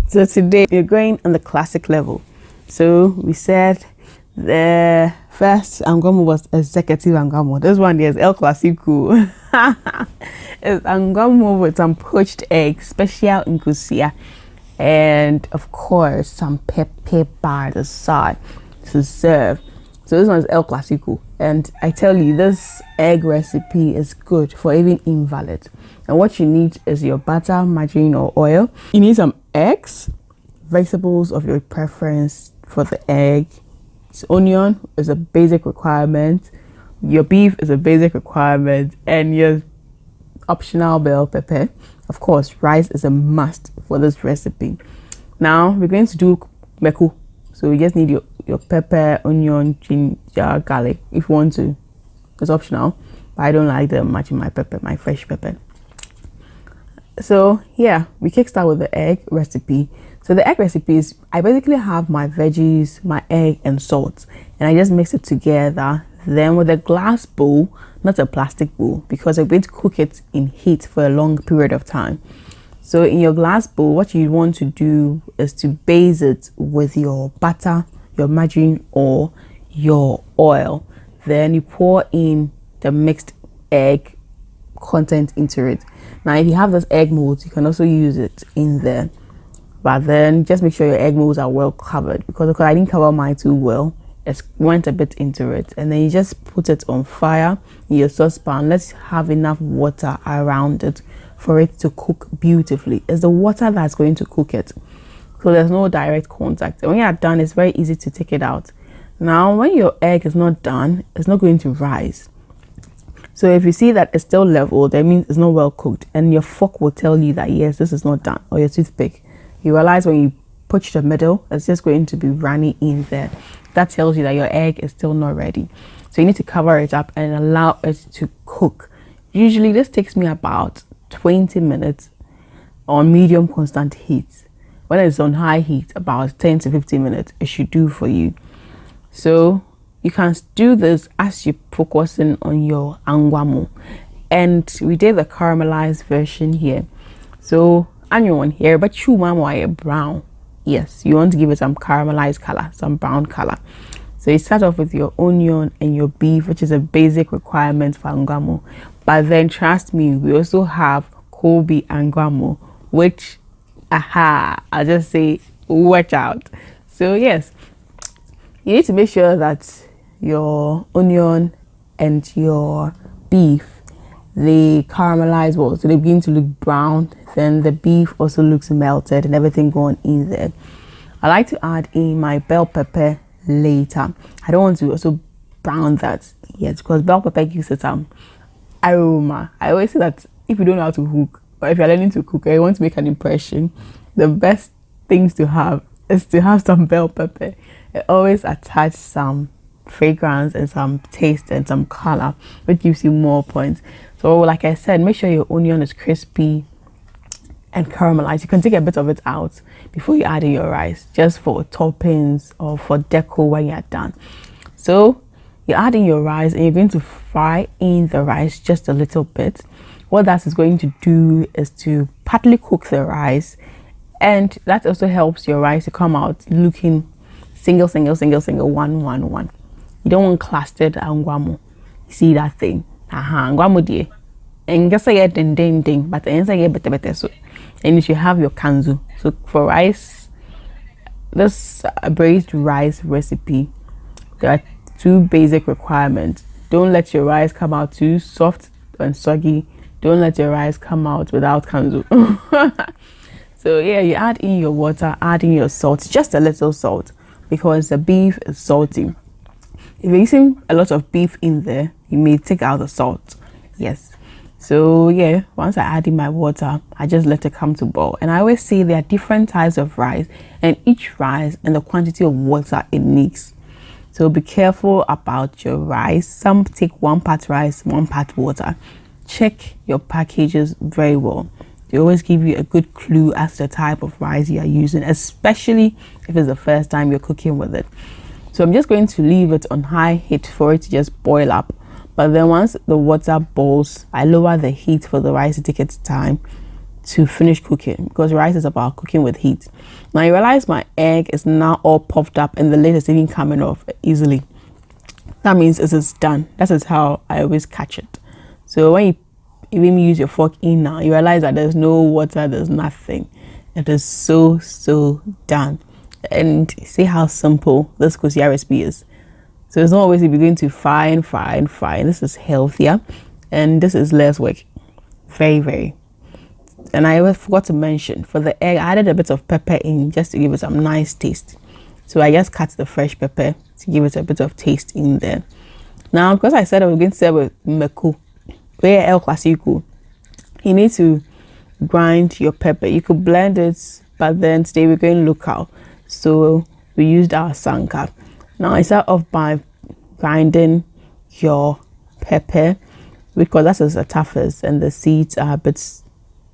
So today we're going on the classic level. So we said the first Angua Mo was executive Angua Mo. This one is El Clasico. It's Angua Mo with some poached eggs, special inkusia, and of course some pepper by the side to serve. So this one is El Clasico, and I tell you, this egg recipe is good for even invalids. And what you need is your butter, margarine, or oil. You need some eggs, vegetables of your preference for the egg. Onion is a basic requirement. Your beef is a basic requirement, and your optional bell pepper. Of course, rice is a must for this recipe. Now we're going to do Meko. So you just need your pepper, onion, ginger, garlic if you want to. It's optional, but I don't like the much in my pepper, my fresh pepper. So yeah, we kickstart with the egg recipe. So the egg recipe is, I basically have my veggies, my egg and salt, and I just mix it together. Then with a glass bowl, not a plastic bowl, because I'm going to cook it in heat for a long period of time. So in your glass bowl, what you want to do is to base it with your butter, your margarine, or your oil. Then you pour in the mixed egg content into it. Now if you have this egg molds, you can also use it in there, but then just make sure your egg molds are well covered, because I didn't cover mine too well. It went a bit into it, and then you just put it on fire in your saucepan. Let's have enough water around it for it to cook beautifully. It's the water that's going to cook it, so there's no direct contact. And when you're done, it's very easy to take it out. Now when your egg is not done, it's not going to rise. So if you see that it's still level, that means it's not well cooked, and your fork will tell you that yes, this is not done, or your toothpick. You realize when you push the middle, it's just going to be runny in there. That tells you that your egg is still not ready. So you need to cover it up and allow it to cook. Usually this takes me about 20 minutes on medium constant heat. When it's on high heat, about 10 to 15 minutes, it should do for you. So you can do this as you're focusing on your Angua Mo. And we did the caramelized version here. So onion here, but you want brown. Yes, you want to give it some caramelized color, some brown color. So you start off with your onion and your beef, which is a basic requirement for Angua Mo. But then trust me, we also have Kobe Angua Mo, which I'll just say watch out. So yes, you need to make sure that your onion and your beef, they caramelize well, so they begin to look brown. Then the beef also looks melted and everything going in there. I like to add in my bell pepper later. I don't want to also brown that yet, because bell pepper gives it some aroma. I always say that if you don't know how to cook, or if you're learning to cook and you want to make an impression, the best things to have is to have some bell pepper. It always attaches some fragrance and some taste and some color, which gives you more points. So like I said, make sure your onion is crispy and caramelized. You can take a bit of it out before you add in your rice, just for toppings or for deco when you're done. So you add in your rice and you're going to fry in the rice just a little bit. What that is going to do is to partly cook the rice, and that also helps your rice to come out looking single, one. You don't want clustered Angua Mo. You see that thing? Angua Mo dear. And just say ding, but the answer get better so. And you should have your kanzu. So for rice, this braised rice recipe, there are two basic requirements. Don't let your rice come out too soft and soggy. Don't let your rice come out without kanzu. So yeah, you add in your water, add in your salt, just a little salt, because the beef is salty. If you're using a lot of beef in there, you may take out the salt. Yes. So yeah, once I add in my water, I just let it come to boil. And I always say there are different types of rice, and each rice and the quantity of water it needs. So be careful about your rice. Some take 1 part rice, 1 part water. Check your packages very well. They always give you a good clue as to the type of rice you are using, especially if it's the first time you're cooking with it. So I'm just going to leave it on high heat for it to just boil up. But then once the water boils, I lower the heat for the rice to take its time to finish cooking, because rice is about cooking with heat. Now you realize my egg is now all puffed up and the lid is even coming off easily. That means it is done. That is how I always catch it. So when you even use your fork in now, you realize that there's no water, there's nothing. It is so done. And see how simple this kosua recipe is. So it's not always you're going to fry. This is healthier and this is less work. Very. And I forgot to mention, for the egg I added a bit of pepper in just to give it some nice taste. So I just cut the fresh pepper to give it a bit of taste in there. Now because I said I was going to serve with Meko, where El Clasico, you need to grind your pepper. You could blend it, but then today we're going local, so we used our sanka. Now I start off by grinding your pepper because that is the toughest and the seeds are a bit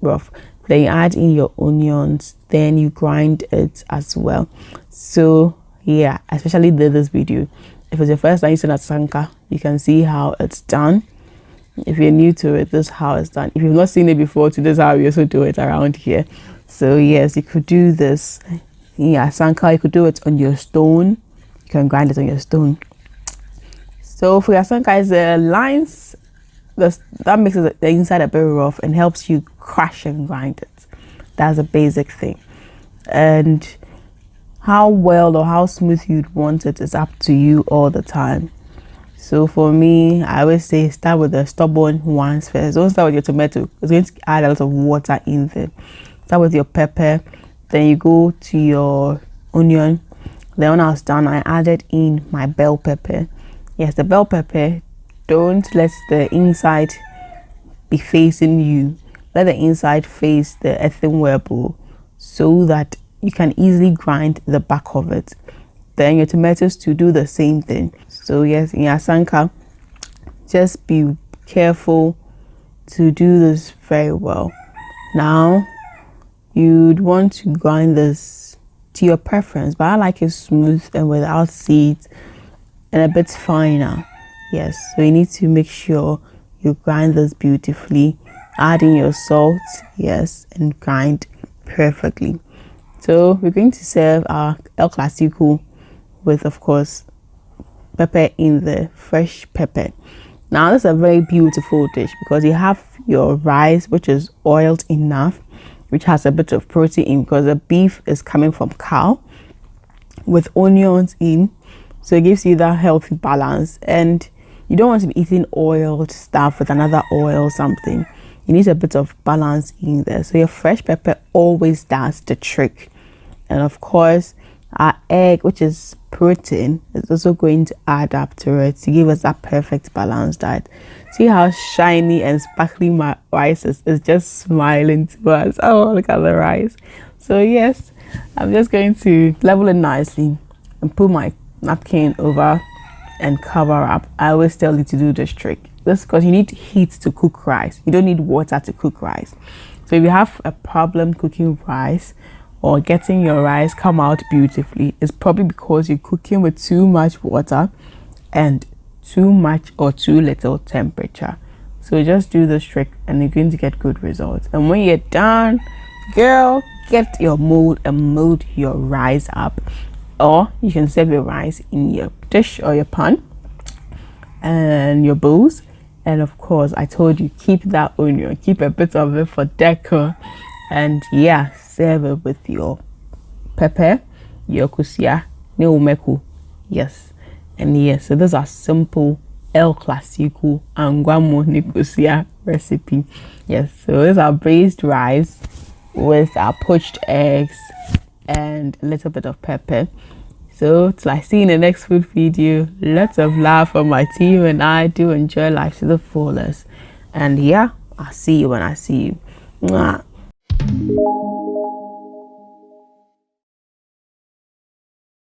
rough. Then you add in your onions, then you grind it as well. So yeah, especially this video, if it's your first time using that sanka, you can see how it's done. If you're new to it, this is how it's done. If you've not seen it before, this is how we also do it around here. So yes, you could do this. Yeah, sanka, you could do it on your stone. You can grind it on your stone. So for your sanka, is the lines that makes the inside a bit rough and helps you crush and grind it. That's a basic thing. And how well or how smooth you'd want it is up to you all the time. So for me, I always say start with the stubborn ones first. Don't start with your tomato. It's going to add a lot of water in there. Start with your pepper, then you go to your onion. Then when I was done, I added in my bell pepper. Yes, the bell pepper, don't let the inside be facing you. Let the inside face the earthenware bowl so that you can easily grind the back of it. Then your tomatoes to do the same thing. So yes, in your sanka, just be careful to do this very well. Now you'd want to grind this to your preference, but I like it smooth and without seeds and a bit finer. Yes, so you need to make sure you grind this beautifully, add in your salt, yes, and grind perfectly. So we're going to serve our El Clasico with, of course, pepper in the fresh pepper. Now this is a very beautiful dish because you have your rice, which is oiled enough, which has a bit of protein in because the beef is coming from cow, with onions in, so it gives you that healthy balance. And you don't want to be eating oiled stuff with another oil something. You need a bit of balance in there. So your fresh pepper always does the trick. And of course, our egg, which is protein, is also going to add up to it to give us that perfect balanced diet. See how shiny and sparkly my rice is? It's just smiling to us. Oh, look at the rice. So yes, I'm just going to level it nicely and put my napkin over and cover up. I always tell you to do this trick. This because you need heat to cook rice. You don't need water to cook rice. So if you have a problem cooking rice or getting your rice come out beautifully, it's probably because you're cooking with too much water and too much or too little temperature. So just do this trick and you're going to get good results. And when you're done, girl, get your mold and mold your rice up. Or you can serve your rice in your dish or your pan and your bowls. And of course, I told you, keep that onion, keep a bit of it for decor. And yeah, serve it with your pepper, your kosua, Meko. Yes. And yes, so those are simple El Clasico Angua Mo kosua recipe. Yes, so this is our braised rice with our poached eggs and a little bit of pepper. So till I see you in the next food video, lots of love from my team, and I do enjoy life to the fullest. And yeah, I'll see you when I see you. Mwah.